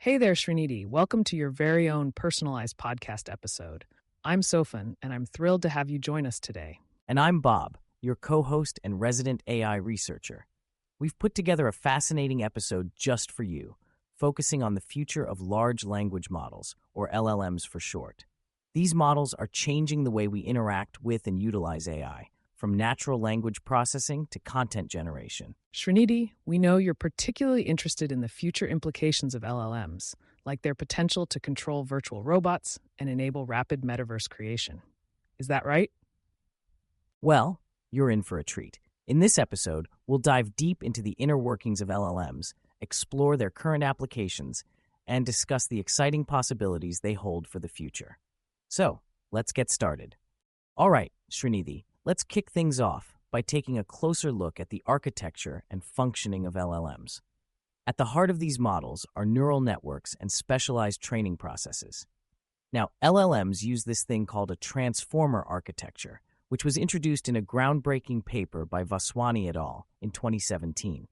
Hey there, Srinidhi. Welcome to your very own personalized podcast episode. I'm Sofan, and I'm thrilled to have you join us today. And I'm Bob, your co-host and resident AI researcher. We've put together a fascinating episode just for you, focusing on the future of large language models, or LLMs for short. These models are changing the way we interact with and utilize AI, from natural language processing to content generation. Srinidhi, we know you're particularly interested in the future implications of LLMs, like their potential to control virtual robots and enable rapid metaverse creation. Is that right? Well, you're in for a treat. In this episode, we'll dive deep into the inner workings of LLMs, explore their current applications, and discuss the exciting possibilities they hold for the future. So, let's get started. All right, Srinidhi, let's kick things off by taking a closer look at the architecture and functioning of LLMs. At the heart of these models are neural networks and specialized training processes. Now, LLMs use this thing called a transformer architecture, which was introduced in a groundbreaking paper by Vaswani et al. In 2017.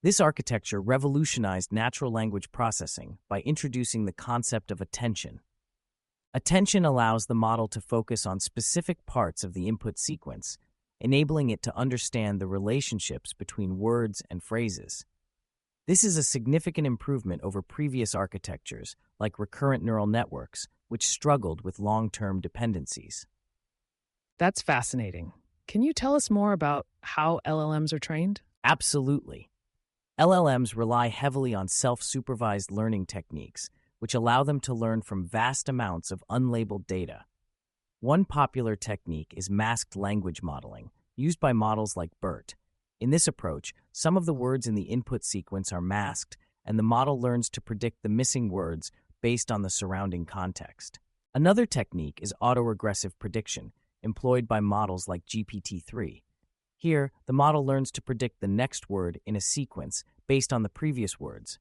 This architecture revolutionized natural language processing by introducing the concept of attention. Attention allows the model to focus on specific parts of the input sequence, enabling it to understand the relationships between words and phrases. This is a significant improvement over previous architectures, like recurrent neural networks, which struggled with long-term dependencies. That's fascinating. Can you tell us more about how LLMs are trained? Absolutely. LLMs rely heavily on self-supervised learning techniques, which allow them to learn from vast amounts of unlabeled data. One popular technique is masked language modeling, used by models like BERT. In this approach, some of the words in the input sequence are masked, and the model learns to predict the missing words based on the surrounding context. Another technique is autoregressive prediction, employed by models like GPT-3. Here, the model learns to predict the next word in a sequence based on the previous words.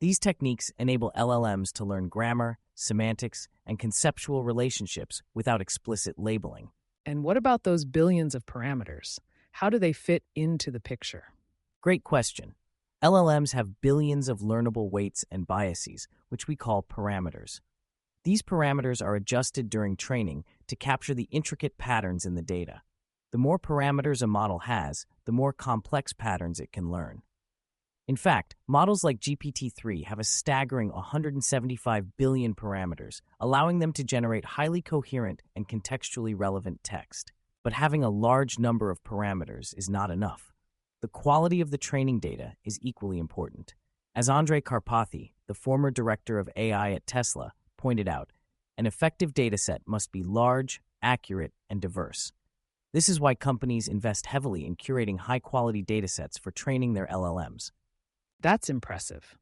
These techniques enable LLMs to learn grammar, semantics, and conceptual relationships without explicit labeling. And what about those billions of parameters? How do they fit into the picture? Great question. LLMs have billions of learnable weights and biases, which we call parameters. These parameters are adjusted during training to capture the intricate patterns in the data. The more parameters a model has, the more complex patterns it can learn. In fact, models like GPT-3 have a staggering 175 billion parameters, allowing them to generate highly coherent and contextually relevant text. But having a large number of parameters is not enough. The quality of the training data is equally important. As Andrej Karpathy, the former director of AI at Tesla, pointed out, an effective dataset must be large, accurate, and diverse. This is why companies invest heavily in curating high-quality datasets for training their LLMs. That's impressive.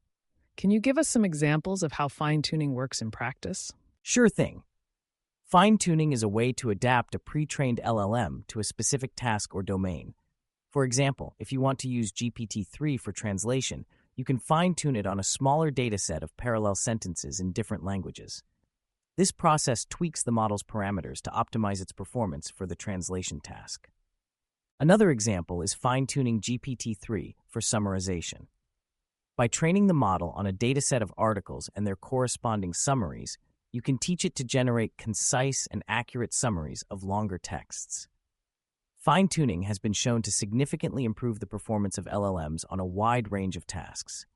Can you give us some examples of how fine-tuning works in practice? Sure thing. Fine-tuning is a way to adapt a pre-trained LLM to a specific task or domain. For example, if you want to use GPT-3 for translation, you can fine-tune it on a smaller dataset of parallel sentences in different languages. This process tweaks the model's parameters to optimize its performance for the translation task. Another example is fine-tuning GPT-3 for summarization. By training the model on a dataset of articles and their corresponding summaries, you can teach it to generate concise and accurate summaries of longer texts. Fine-tuning has been shown to significantly improve the performance of LLMs on a wide range of tasks.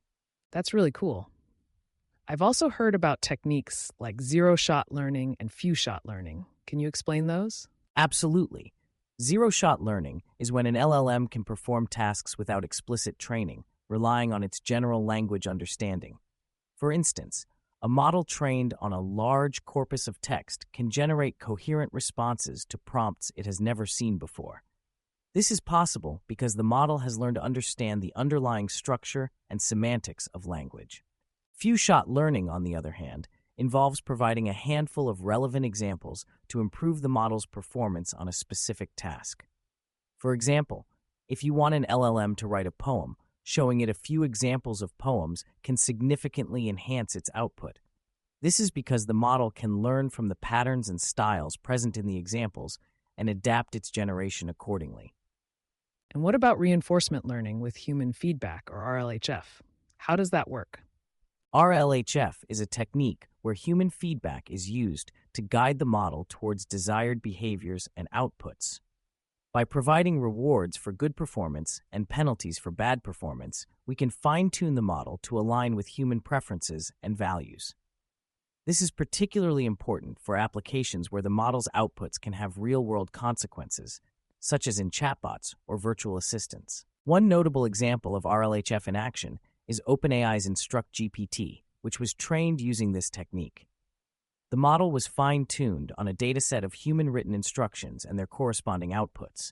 That's really cool. I've also heard about techniques like zero-shot learning and few-shot learning. Can you explain those? Absolutely. Zero-shot learning is when an LLM can perform tasks without explicit training, relying on its general language understanding. For instance, a model trained on a large corpus of text can generate coherent responses to prompts it has never seen before. This is possible because the model has learned to understand the underlying structure and semantics of language. Few-shot learning, on the other hand, involves providing a handful of relevant examples to improve the model's performance on a specific task. For example, if you want an LLM to write a poem, showing it a few examples of poems can significantly enhance its output. This is because the model can learn from the patterns and styles present in the examples and adapt its generation accordingly. And what about reinforcement learning with human feedback, or RLHF? How does that work? RLHF is a technique where human feedback is used to guide the model towards desired behaviors and outputs. By providing rewards for good performance and penalties for bad performance, we can fine-tune the model to align with human preferences and values. This is particularly important for applications where the model's outputs can have real-world consequences, such as in chatbots or virtual assistants. One notable example of RLHF in action is OpenAI's Instruct GPT, which was trained using this technique. The model was fine-tuned on a dataset of human-written instructions and their corresponding outputs,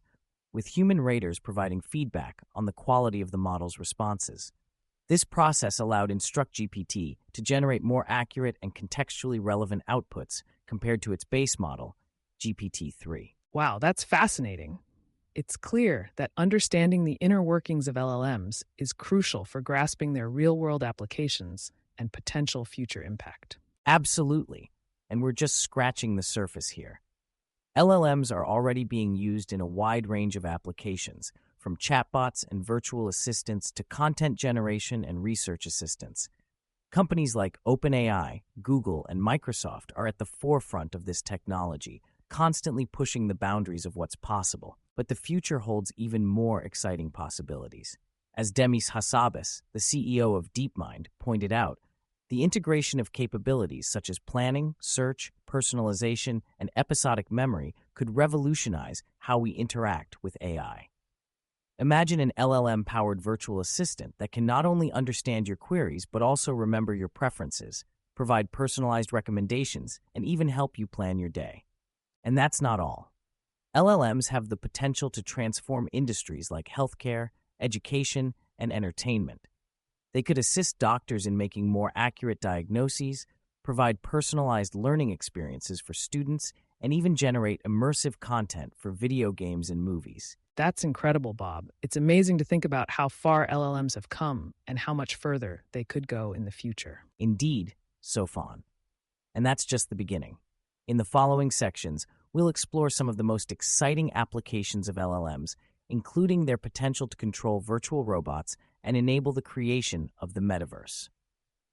with human raters providing feedback on the quality of the model's responses. This process allowed Instruct GPT to generate more accurate and contextually relevant outputs compared to its base model, GPT-3. Wow, that's fascinating. It's clear that understanding the inner workings of LLMs is crucial for grasping their real-world applications and potential future impact. Absolutely. And we're just scratching the surface here. LLMs are already being used in a wide range of applications, from chatbots and virtual assistants to content generation and research assistants. Companies like OpenAI, Google, and Microsoft are at the forefront of this technology, constantly pushing the boundaries of what's possible. But the future holds even more exciting possibilities. As Demis Hassabis, the CEO of DeepMind, pointed out, the integration of capabilities such as planning, search, personalization, and episodic memory could revolutionize how we interact with AI. Imagine an LLM-powered virtual assistant that can not only understand your queries but also remember your preferences, provide personalized recommendations, and even help you plan your day. And that's not all. LLMs have the potential to transform industries like healthcare, education, and entertainment. They could assist doctors in making more accurate diagnoses, provide personalized learning experiences for students, and even generate immersive content for video games and movies. That's incredible, Bob. It's amazing to think about how far LLMs have come and how much further they could go in the future. Indeed, Sofan. And that's just the beginning. In the following sections, we'll explore some of the most exciting applications of LLMs, including their potential to control virtual robots and enable the creation of the Metaverse.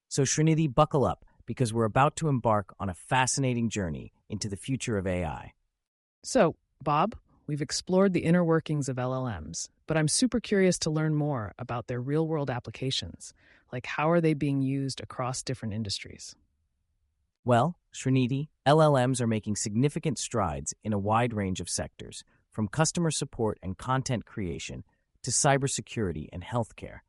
So Srinidhi, buckle up, because we're about to embark on a fascinating journey into the future of AI. So, Bob, we've explored the inner workings of LLMs, but I'm super curious to learn more about their real-world applications, like how are they being used across different industries? Well, Srinidhi, LLMs are making significant strides in a wide range of sectors, from customer support and content creation to cybersecurity and healthcare.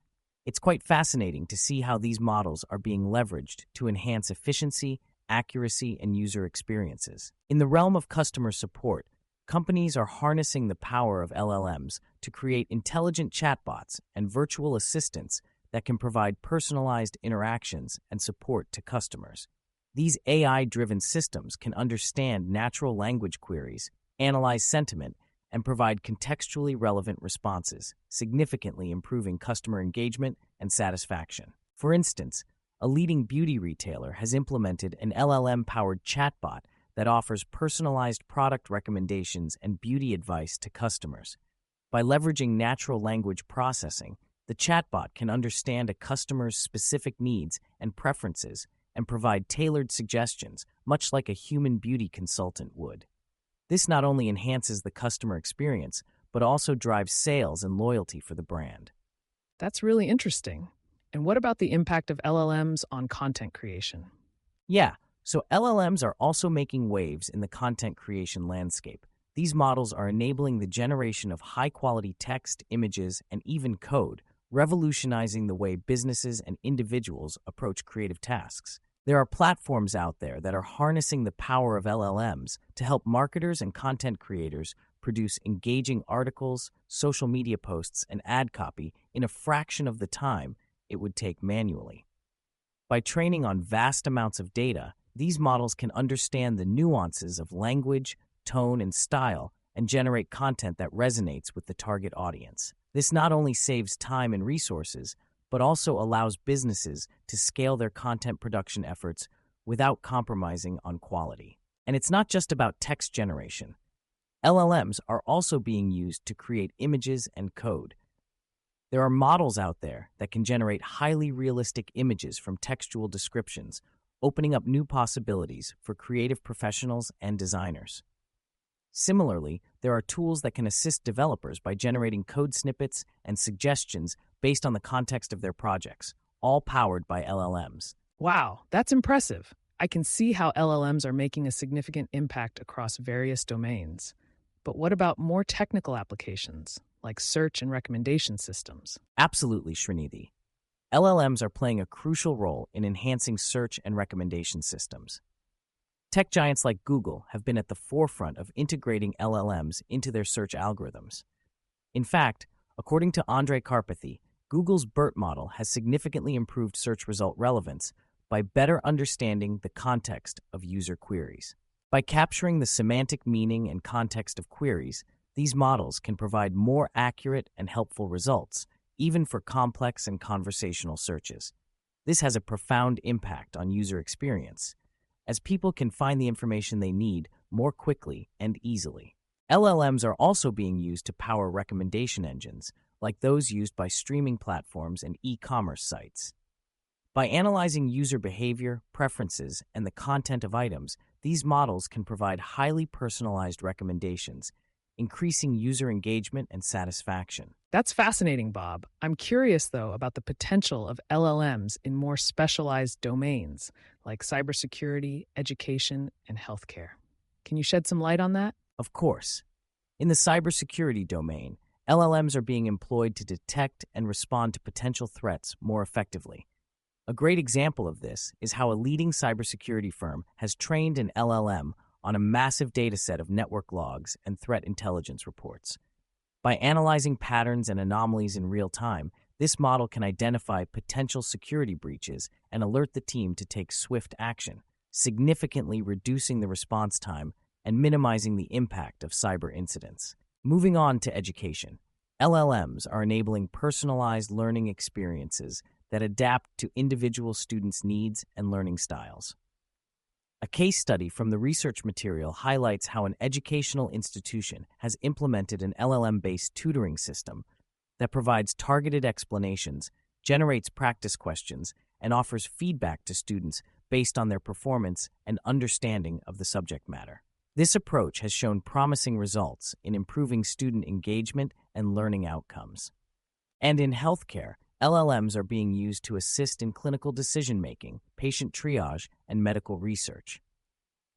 It's quite fascinating to see how these models are being leveraged to enhance efficiency, accuracy, and user experiences. In the realm of customer support, companies are harnessing the power of LLMs to create intelligent chatbots and virtual assistants that can provide personalized interactions and support to customers. These AI-driven systems can understand natural language queries, analyze sentiment, and provide contextually relevant responses, significantly improving customer engagement and satisfaction. For instance, a leading beauty retailer has implemented an LLM-powered chatbot that offers personalized product recommendations and beauty advice to customers. By leveraging natural language processing, the chatbot can understand a customer's specific needs and preferences and provide tailored suggestions, much like a human beauty consultant would. This not only enhances the customer experience, but also drives sales and loyalty for the brand. That's really interesting. And what about the impact of LLMs on content creation? Yeah, so LLMs are also making waves in the content creation landscape. These models are enabling the generation of high-quality text, images, and even code, revolutionizing the way businesses and individuals approach creative tasks. There are platforms out there that are harnessing the power of LLMs to help marketers and content creators produce engaging articles, social media posts, and ad copy in a fraction of the time it would take manually. By training on vast amounts of data, these models can understand the nuances of language, tone, and style, and generate content that resonates with the target audience. This not only saves time and resources, but also allows businesses to scale their content production efforts without compromising on quality. And it's not just about text generation. LLMs are also being used to create images and code. There are models out there that can generate highly realistic images from textual descriptions, opening up new possibilities for creative professionals and designers. Similarly, there are tools that can assist developers by generating code snippets and suggestions based on the context of their projects, all powered by LLMs. Wow, that's impressive. I can see how LLMs are making a significant impact across various domains. But what about more technical applications, like search and recommendation systems? Absolutely, Srinidhi. LLMs are playing a crucial role in enhancing search and recommendation systems. Tech giants like Google have been at the forefront of integrating LLMs into their search algorithms. In fact, according to Andrej Karpathy, Google's BERT model has significantly improved search result relevance by better understanding the context of user queries. By capturing the semantic meaning and context of queries, these models can provide more accurate and helpful results, even for complex and conversational searches. This has a profound impact on user experience, as people can find the information they need more quickly and easily. LLMs are also being used to power recommendation engines, like those used by streaming platforms and e-commerce sites. By analyzing user behavior, preferences, and the content of items, these models can provide highly personalized recommendations, increasing user engagement and satisfaction. That's fascinating, Bob. I'm curious, though, about the potential of LLMs in more specialized domains, like cybersecurity, education, and healthcare. Can you shed some light on that? Of course. In the cybersecurity domain, LLMs are being employed to detect and respond to potential threats more effectively. A great example of this is how a leading cybersecurity firm has trained an LLM on a massive dataset of network logs and threat intelligence reports. By analyzing patterns and anomalies in real time, this model can identify potential security breaches and alert the team to take swift action, significantly reducing the response time and minimizing the impact of cyber incidents. Moving on to education, LLMs are enabling personalized learning experiences that adapt to individual students' needs and learning styles. A case study from the research material highlights how an educational institution has implemented an LLM-based tutoring system that provides targeted explanations, generates practice questions, and offers feedback to students based on their performance and understanding of the subject matter. This approach has shown promising results in improving student engagement and learning outcomes. And in healthcare, LLMs are being used to assist in clinical decision-making, patient triage, and medical research.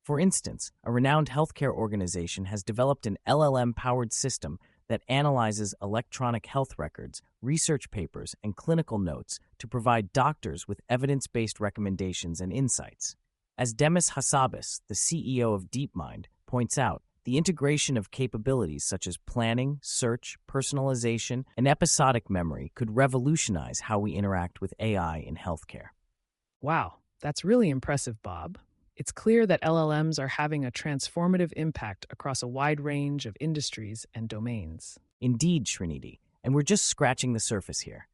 For instance, a renowned healthcare organization has developed an LLM-powered system that analyzes electronic health records, research papers, and clinical notes to provide doctors with evidence-based recommendations and insights. As Demis Hassabis, the CEO of DeepMind, points out, the integration of capabilities such as planning, search, personalization, and episodic memory could revolutionize how we interact with AI in healthcare. Wow, that's really impressive, Bob. It's clear that LLMs are having a transformative impact across a wide range of industries and domains. Indeed, Srinidhi, and we're just scratching the surface here.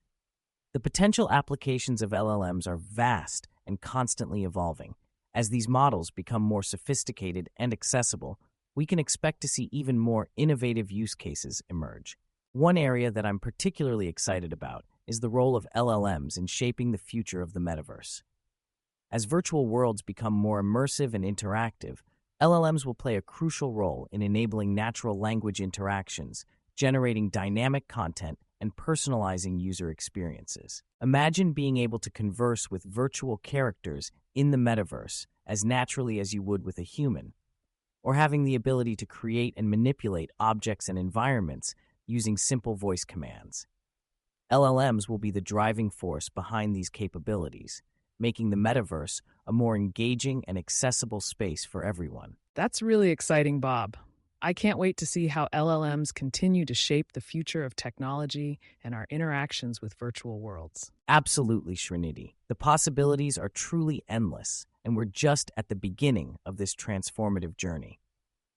The potential applications of LLMs are vast and constantly evolving. As these models become more sophisticated and accessible, we can expect to see even more innovative use cases emerge. One area that I'm particularly excited about is the role of LLMs in shaping the future of the metaverse. As virtual worlds become more immersive and interactive, LLMs will play a crucial role in enabling natural language interactions, generating dynamic content, and personalizing user experiences. Imagine being able to converse with virtual characters in the metaverse as naturally as you would with a human, or having the ability to create and manipulate objects and environments using simple voice commands. LLMs will be the driving force behind these capabilities, making the metaverse a more engaging and accessible space for everyone. That's really exciting, Bob. I can't wait to see how LLMs continue to shape the future of technology and our interactions with virtual worlds. Absolutely, Srinidhi. The possibilities are truly endless, and we're just at the beginning of this transformative journey.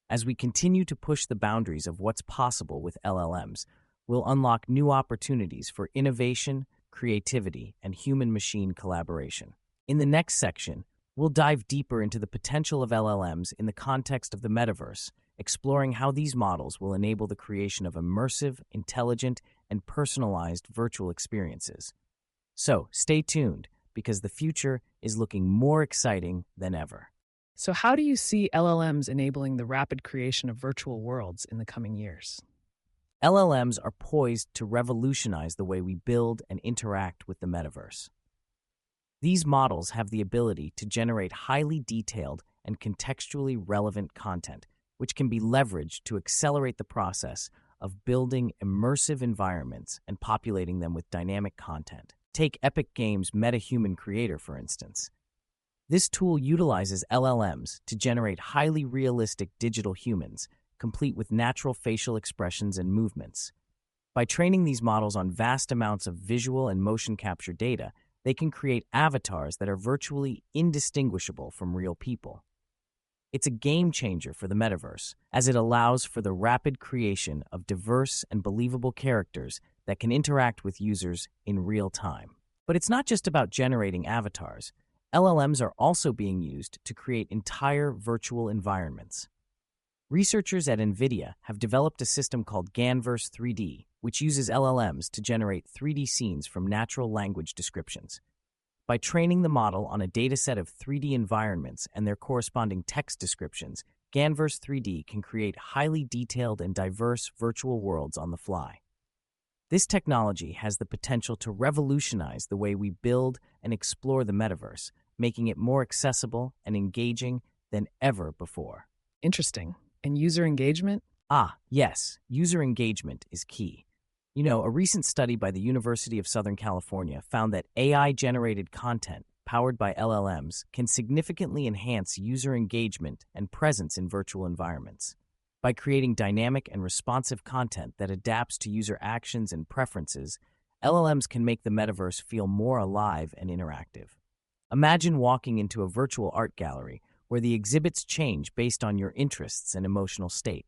As we continue to push the boundaries of what's possible with LLMs, we'll unlock new opportunities for innovation, creativity, and human-machine collaboration. In the next section, we'll dive deeper into the potential of LLMs in the context of the metaverse exploring how these models will enable the creation of immersive, intelligent, and personalized virtual experiences. So, stay tuned, because the future is looking more exciting than ever. So, how do you see LLMs enabling the rapid creation of virtual worlds in the coming years? LLMs are poised to revolutionize the way we build and interact with the metaverse. These models have the ability to generate highly detailed and contextually relevant content, which can be leveraged to accelerate the process of building immersive environments and populating them with dynamic content. Take Epic Games' MetaHuman Creator, for instance. This tool utilizes LLMs to generate highly realistic digital humans, complete with natural facial expressions and movements. By training these models on vast amounts of visual and motion capture data, they can create avatars that are virtually indistinguishable from real people. It's a game changer for the metaverse, as it allows for the rapid creation of diverse and believable characters that can interact with users in real time. But it's not just about generating avatars. LLMs are also being used to create entire virtual environments. Researchers at NVIDIA have developed a system called Ganverse 3D, which uses LLMs to generate 3D scenes from natural language descriptions. By training the model on a dataset of 3D environments and their corresponding text descriptions, Ganverse 3D can create highly detailed and diverse virtual worlds on the fly. This technology has the potential to revolutionize the way we build and explore the metaverse, making it more accessible and engaging than ever before. Interesting. And user engagement? Yes, user engagement is key. A recent study by the University of Southern California found that AI-generated content powered by LLMs can significantly enhance user engagement and presence in virtual environments. By creating dynamic and responsive content that adapts to user actions and preferences, LLMs can make the metaverse feel more alive and interactive. Imagine walking into a virtual art gallery where the exhibits change based on your interests and emotional state,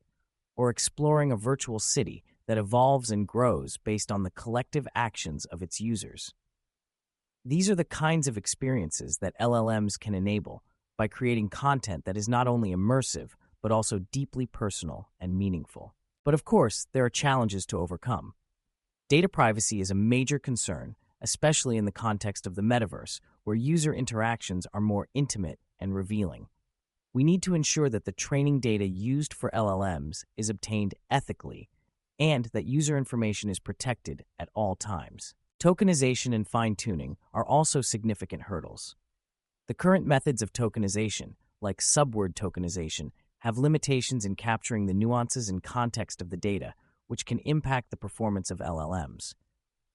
or exploring a virtual city that evolves and grows based on the collective actions of its users. These are the kinds of experiences that LLMs can enable by creating content that is not only immersive, but also deeply personal and meaningful. But of course, there are challenges to overcome. Data privacy is a major concern, especially in the context of the metaverse, where user interactions are more intimate and revealing. We need to ensure that the training data used for LLMs is obtained ethically and that user information is protected at all times. Tokenization and fine-tuning are also significant hurdles. The current methods of tokenization, like subword tokenization, have limitations in capturing the nuances and context of the data, which can impact the performance of LLMs.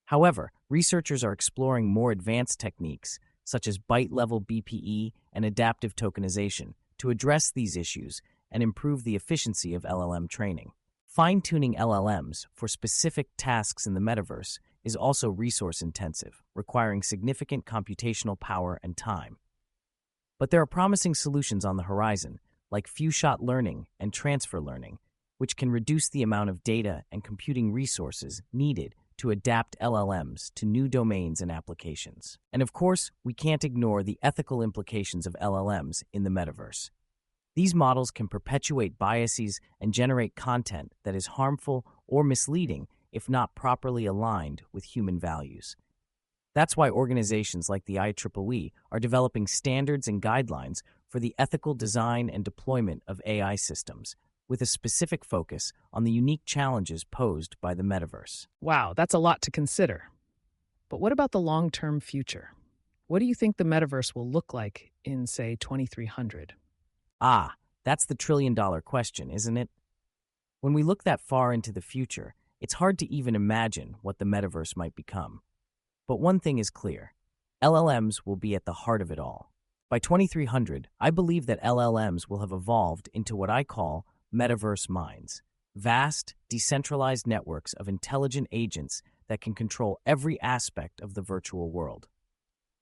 However, researchers are exploring more advanced techniques, such as byte-level BPE and adaptive tokenization, to address these issues and improve the efficiency of LLM training. Fine-tuning LLMs for specific tasks in the metaverse is also resource-intensive, requiring significant computational power and time. But there are promising solutions on the horizon, like few-shot learning and transfer learning, which can reduce the amount of data and computing resources needed to adapt LLMs to new domains and applications. And of course, we can't ignore the ethical implications of LLMs in the metaverse. These models can perpetuate biases and generate content that is harmful or misleading if not properly aligned with human values. That's why organizations like the IEEE are developing standards and guidelines for the ethical design and deployment of AI systems, with a specific focus on the unique challenges posed by the metaverse. Wow, that's a lot to consider. But what about the long-term future? What do you think the metaverse will look like in, say, 2300? That's the trillion-dollar question, isn't it? When we look that far into the future, it's hard to even imagine what the metaverse might become. But one thing is clear: LLMs will be at the heart of it all. By 2300, I believe that LLMs will have evolved into what I call metaverse minds, vast, decentralized networks of intelligent agents that can control every aspect of the virtual world.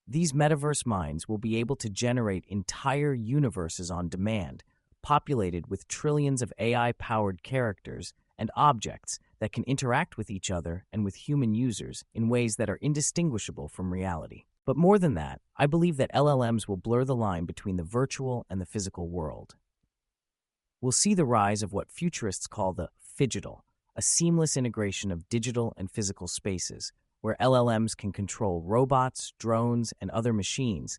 These metaverse minds will be able to generate entire universes on demand, populated with trillions of AI-powered characters and objects that can interact with each other and with human users in ways that are indistinguishable from reality. But more than that, I believe that LLMs will blur the line between the virtual and the physical world. We'll see the rise of what futurists call the phygital, a seamless integration of digital and physical spaces, where LLMs can control robots, drones, and other machines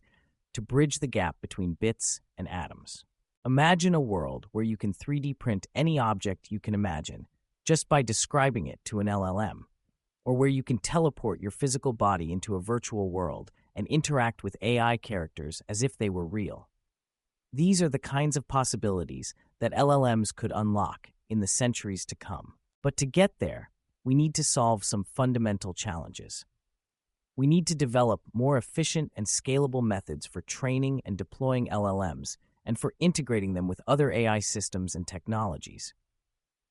to bridge the gap between bits and atoms. Imagine a world where you can 3D print any object you can imagine just by describing it to an LLM, or where you can teleport your physical body into a virtual world and interact with AI characters as if they were real. These are the kinds of possibilities that LLMs could unlock in the centuries to come. But to get there, we need to solve some fundamental challenges. We need to develop more efficient and scalable methods for training and deploying LLMs and for integrating them with other AI systems and technologies.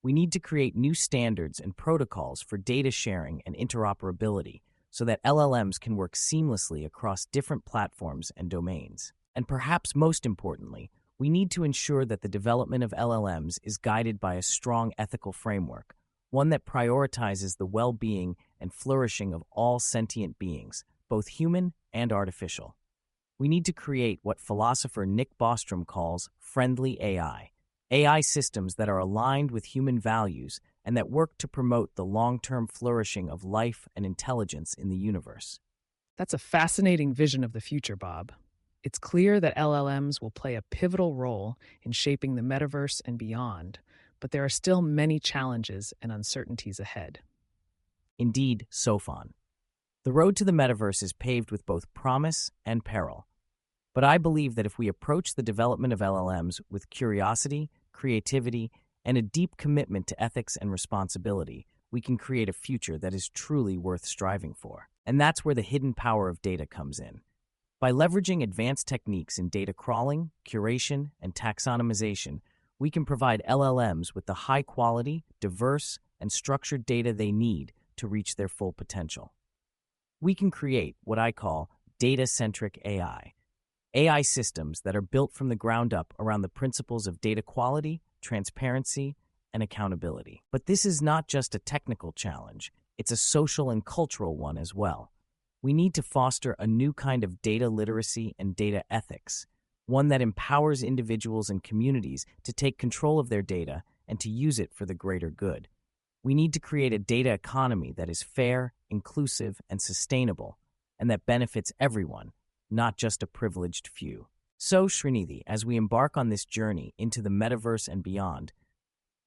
We need to create new standards and protocols for data sharing and interoperability so that LLMs can work seamlessly across different platforms and domains. And perhaps most importantly, we need to ensure that the development of LLMs is guided by a strong ethical framework, one that prioritizes the well-being and flourishing of all sentient beings, both human and artificial. We need to create what philosopher Nick Bostrom calls friendly AI systems that are aligned with human values and that work to promote the long-term flourishing of life and intelligence in the universe. That's a fascinating vision of the future, Bob. It's clear that LLMs will play a pivotal role in shaping the metaverse and beyond, but there are still many challenges and uncertainties ahead. Indeed, Sofan. The road to the metaverse is paved with both promise and peril. But I believe that if we approach the development of LLMs with curiosity, creativity, and a deep commitment to ethics and responsibility, we can create a future that is truly worth striving for. And that's where the hidden power of data comes in. By leveraging advanced techniques in data crawling, curation, and taxonomization, we can provide LLMs with the high-quality, diverse, and structured data they need to reach their full potential. We can create what I call data-centric AI systems that are built from the ground up around the principles of data quality, transparency, and accountability. But this is not just a technical challenge, it's a social and cultural one as well. We need to foster a new kind of data literacy and data ethics, one that empowers individuals and communities to take control of their data and to use it for the greater good. We need to create a data economy that is fair, inclusive, and sustainable, and that benefits everyone, not just a privileged few. So, Srinidhi, as we embark on this journey into the metaverse and beyond,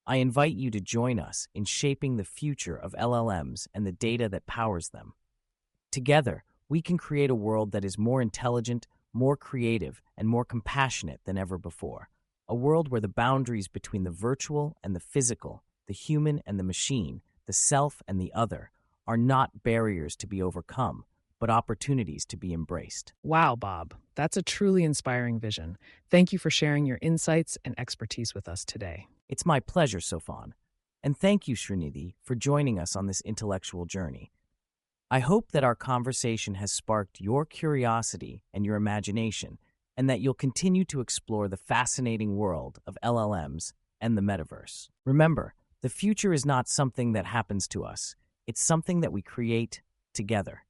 I invite you to join us in shaping the future of LLMs and the data that powers them. Together, we can create a world that is more intelligent, more creative, and more compassionate than ever before. A world where the boundaries between the virtual and the physical, the human and the machine, the self and the other, are not barriers to be overcome, but opportunities to be embraced. Wow, Bob, that's a truly inspiring vision. Thank you for sharing your insights and expertise with us today. It's my pleasure, Sofan. And thank you, Srinidhi, for joining us on this intellectual journey. I hope that our conversation has sparked your curiosity and your imagination, and that you'll continue to explore the fascinating world of LLMs and the metaverse. Remember, the future is not something that happens to us. It's something that we create together.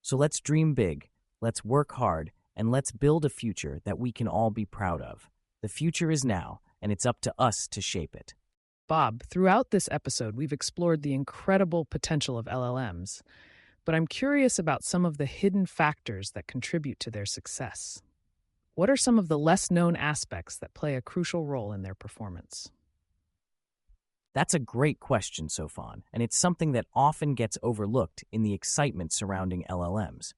So let's dream big, let's work hard, and let's build a future that we can all be proud of. The future is now, and it's up to us to shape it. Bob, throughout this episode, we've explored the incredible potential of LLMs, but I'm curious about some of the hidden factors that contribute to their success. What are some of the less-known aspects that play a crucial role in their performance? That's a great question, Sofan, and it's something that often gets overlooked in the excitement surrounding LLMs.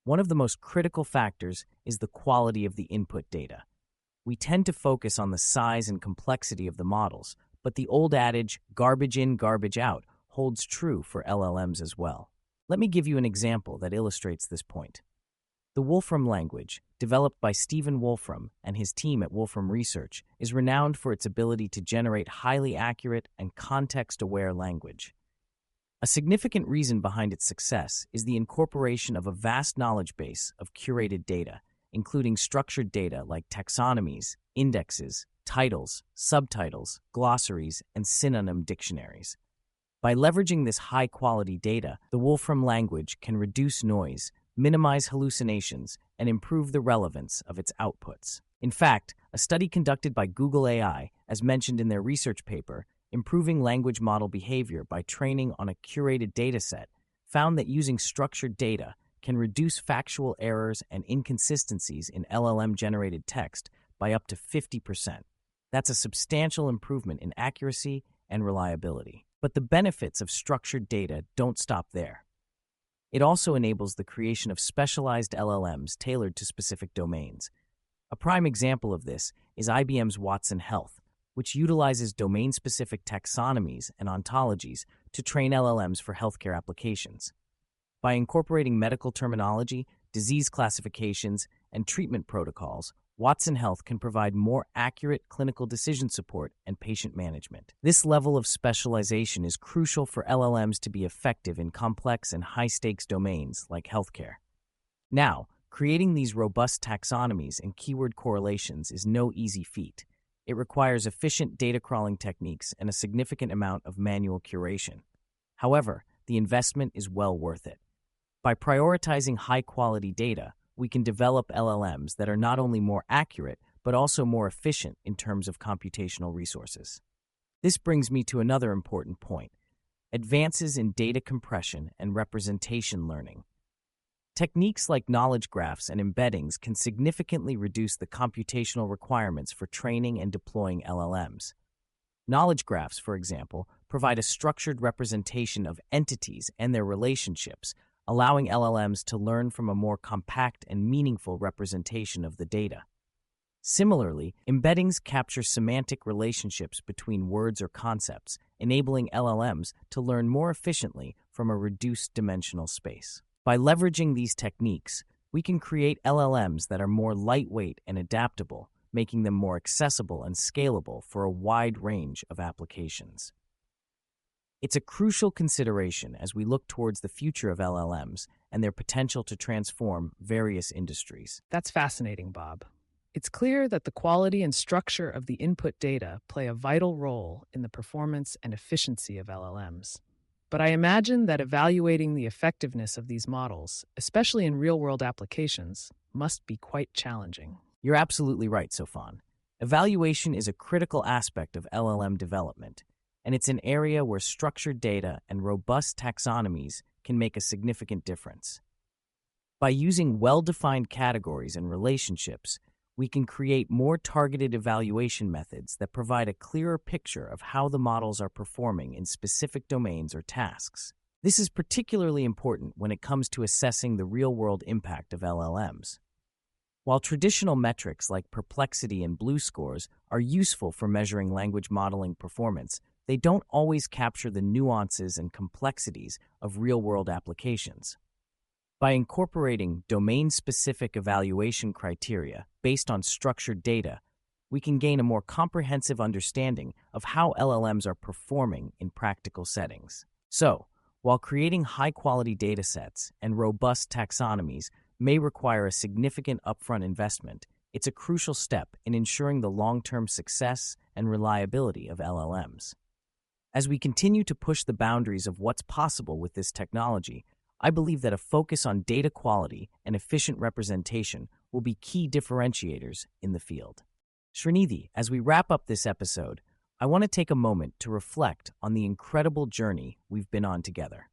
One of the most critical factors is the quality of the input data. We tend to focus on the size and complexity of the models, but the old adage, garbage in, garbage out, holds true for LLMs as well. Let me give you an example that illustrates this point. The Wolfram language, developed by Stephen Wolfram and his team at Wolfram Research, is renowned for its ability to generate highly accurate and context-aware language. A significant reason behind its success is the incorporation of a vast knowledge base of curated data, including structured data like taxonomies, indexes, titles, subtitles, glossaries, and synonym dictionaries. By leveraging this high-quality data, the Wolfram language can reduce noise, minimize hallucinations, and improve the relevance of its outputs. In fact, a study conducted by Google AI as mentioned in their research paper, Improving Language Model Behavior by Training on a Curated Dataset, found that using structured data can reduce factual errors and inconsistencies in LLM-generated text by up to 50%. That's a substantial improvement in accuracy and reliability. But the benefits of structured data don't stop there. It also enables the creation of specialized LLMs tailored to specific domains. A prime example of this is IBM's Watson Health, which utilizes domain-specific taxonomies and ontologies to train LLMs for healthcare applications. By incorporating medical terminology, disease classifications, and treatment protocols, Watson Health can provide more accurate clinical decision support and patient management. This level of specialization is crucial for LLMs to be effective in complex and high-stakes domains like healthcare. Now, creating these robust taxonomies and keyword correlations is no easy feat. It requires efficient data crawling techniques and a significant amount of manual curation. However, the investment is well worth it. By prioritizing high-quality data, we can develop LLMs that are not only more accurate, but also more efficient in terms of computational resources. This brings me to another important point: advances in data compression and representation learning. Techniques like knowledge graphs and embeddings can significantly reduce the computational requirements for training and deploying LLMs. Knowledge graphs, for example, provide a structured representation of entities and their relationships, allowing LLMs to learn from a more compact and meaningful representation of the data. Similarly, embeddings capture semantic relationships between words or concepts, enabling LLMs to learn more efficiently from a reduced dimensional space. By leveraging these techniques, we can create LLMs that are more lightweight and adaptable, making them more accessible and scalable for a wide range of applications. It's a crucial consideration as we look towards the future of LLMs and their potential to transform various industries. That's fascinating, Bob. It's clear that the quality and structure of the input data play a vital role in the performance and efficiency of LLMs. But I imagine that evaluating the effectiveness of these models, especially in real-world applications, must be quite challenging. You're absolutely right, Sofan. Evaluation is a critical aspect of LLM development, and it's an area where structured data and robust taxonomies can make a significant difference. By using well-defined categories and relationships, we can create more targeted evaluation methods that provide a clearer picture of how the models are performing in specific domains or tasks. This is particularly important when it comes to assessing the real-world impact of LLMs. While traditional metrics like perplexity and BLEU scores are useful for measuring language modeling performance, they don't always capture the nuances and complexities of real-world applications. By incorporating domain-specific evaluation criteria based on structured data, we can gain a more comprehensive understanding of how LLMs are performing in practical settings. So, while creating high-quality datasets and robust taxonomies may require a significant upfront investment, it's a crucial step in ensuring the long-term success and reliability of LLMs. As we continue to push the boundaries of what's possible with this technology, I believe that a focus on data quality and efficient representation will be key differentiators in the field. Srinidhi, as we wrap up this episode, I want to take a moment to reflect on the incredible journey we've been on together.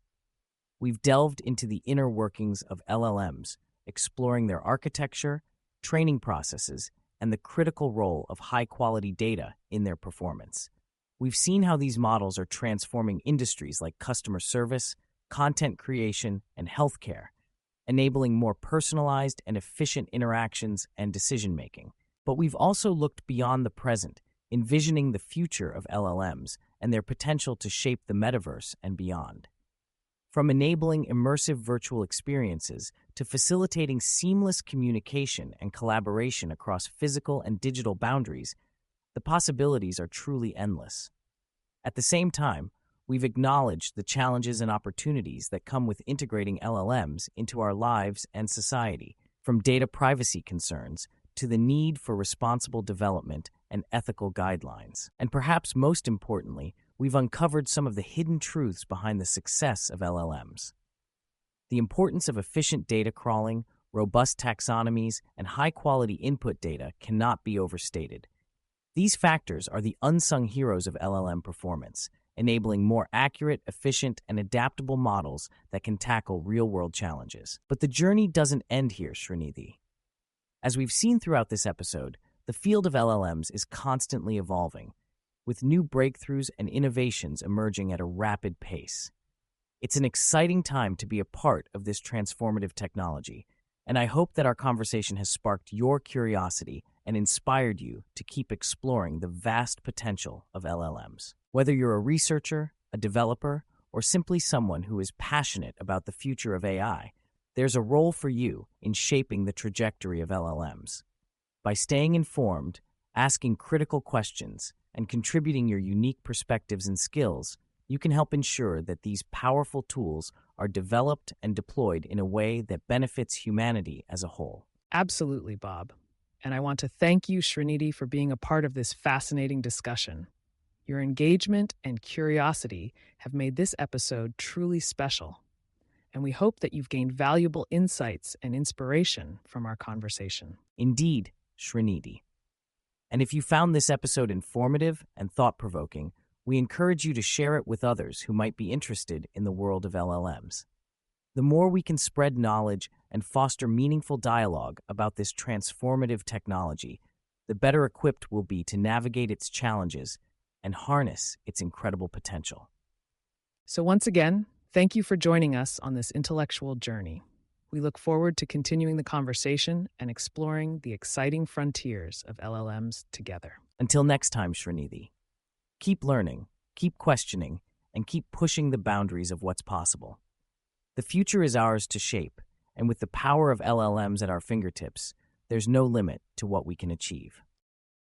We've delved into the inner workings of LLMs, exploring their architecture, training processes, and the critical role of high-quality data in their performance. We've seen how these models are transforming industries like customer service, content creation, and healthcare, enabling more personalized and efficient interactions and decision-making. But we've also looked beyond the present, envisioning the future of LLMs and their potential to shape the metaverse and beyond. From enabling immersive virtual experiences to facilitating seamless communication and collaboration across physical and digital boundaries, the possibilities are truly endless. At the same time, we've acknowledged the challenges and opportunities that come with integrating LLMs into our lives and society, from data privacy concerns to the need for responsible development and ethical guidelines. And perhaps most importantly, we've uncovered some of the hidden truths behind the success of LLMs. The importance of efficient data crawling, robust taxonomies, and high-quality input data cannot be overstated. These factors are the unsung heroes of LLM performance, enabling more accurate, efficient, and adaptable models that can tackle real-world challenges. But the journey doesn't end here, Srinidhi. As we've seen throughout this episode, the field of LLMs is constantly evolving, with new breakthroughs and innovations emerging at a rapid pace. It's an exciting time to be a part of this transformative technology, and I hope that our conversation has sparked your curiosity and inspired you to keep exploring the vast potential of LLMs. Whether you're a researcher, a developer, or simply someone who is passionate about the future of AI, there's a role for you in shaping the trajectory of LLMs. By staying informed, asking critical questions, and contributing your unique perspectives and skills, you can help ensure that these powerful tools are developed and deployed in a way that benefits humanity as a whole. Absolutely, Bob. And I want to thank you, Srinidhi, for being a part of this fascinating discussion. Your engagement and curiosity have made this episode truly special, and we hope that you've gained valuable insights and inspiration from our conversation. Indeed, Srinidhi. And if you found this episode informative and thought-provoking, we encourage you to share it with others who might be interested in the world of LLMs. The more we can spread knowledge and foster meaningful dialogue about this transformative technology, the better equipped we'll be to navigate its challenges and harness its incredible potential. So once again, thank you for joining us on this intellectual journey. We look forward to continuing the conversation and exploring the exciting frontiers of LLMs together. Until next time, Srinidhi. Keep learning, keep questioning, and keep pushing the boundaries of what's possible. The future is ours to shape, and with the power of LLMs at our fingertips, there's no limit to what we can achieve.